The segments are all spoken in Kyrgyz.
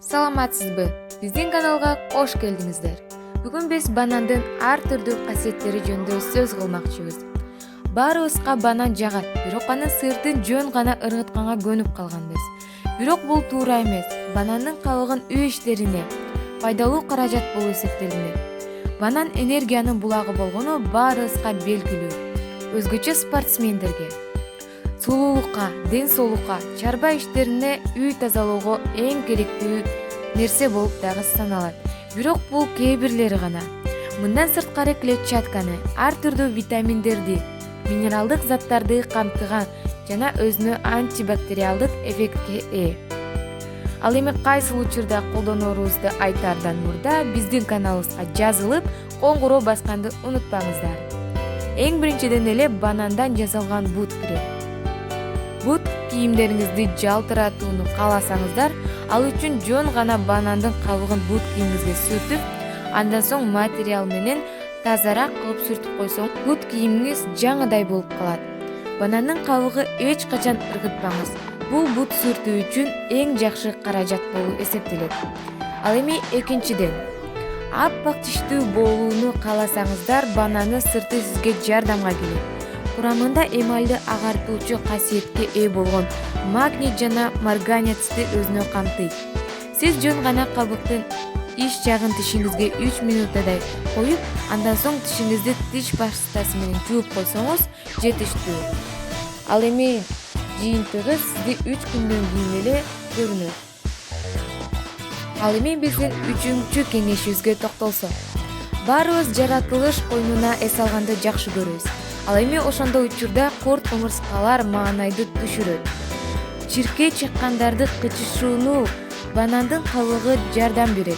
Саламатсызбы? Биздин каналга кош келдиңиздер. Бүгүн биз банандын ар түрдүү касиеттери жөнүндө сөз кылмакчыбыз. Баарыбызга банан жагат, бирок аны сыйырдын жөн гана ыргытканга көнүп калганбыз. Бирок бул туура эмес. Банандын кабыгын үй иштерине пайдалуу каражат болуп эсептелинет. Банан энергиянын булагы болгону баарыбызга белгилүү. Өзгөчө спортсмендерге, сулуулукка, ден соолукка, чарба иштерине, үй тазалоого эң керектүү нерсе болуп дагы саналат. Бирок бул кээ бирлери гана. Мындан сырткары клетчатканы, ар түрдүү витаминдерди, минералдык заттарды камтыган жана өзүнө антибактериалдык эффектке ээ. Ал эми кайсыл учурда колдонорубузду айтаардан мурда биздин каналыбызга жазылып, коңгуроо басканды унутпаңыздар. Эң биринчиден эле банандан жасалган бут крем. Бут кийимдериңизди жалтыратууну кааласаңыздар, ал үчүн жөн гана банандын кабыгын бут кийимиңизге сүртүп, андан соң материал менен тазараак кылып сүртүп койсоң, бут кийимиңиз жаңыдай болуп калат. Банандын кабыгы эч качан ыргытпаңыз. Бул бут сүртүү үчүн эң жакшы каражат болуп эсептелет. Ал эми экинчиден, аппак тиштүү болууну кааласаңыздар, банандын сырты сизге жардамга келет. Курамында эмальды агартуучу касиетке ээ болгон магний жана марганецти өзүнө камтыйт. Сиз жөн гана кабыктын иш жагын тишиңизге 3 минутадай коюп, андан соң тишиңизди тиш пастасы менен жууп койсоңуз жетиштүү. Ал эми жыйынтыгы сизди 3 күндөн кийин эле көрүнөт. Ал эми биздин 3-чү кеңешибизге токтолсок. Баарыбыз жаратылыш койнуна эс алганды жакшы көрөбүз. Ал эми ошондой учурда корт кумурскалар маанайды түшүрөт. Чиркей чыккандарды кычышууну банандын кабыгы жардам берет.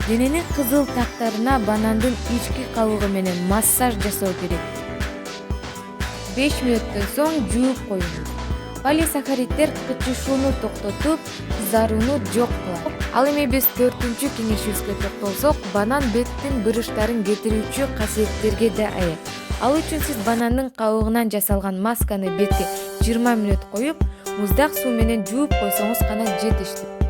Дененин кызыл тактарына банандын ички кабыгы менен массаж жасоо керек. 5 мүнөттөн соң жууп коюңуз. Полисахариддер кычышууну токтотуп, кызарууну жок кылат. Ал эми биз 4-чү кеңешибизге токтолсок, банан беттин бырыштарын кетирүүчү касиеттерге да ээ. Ал үчүн сиз банандын кабыгынан жасалган масканы бетке 20 мүнөт коюп, муздак суу менен жууп койсоңуз гана жетиштүү.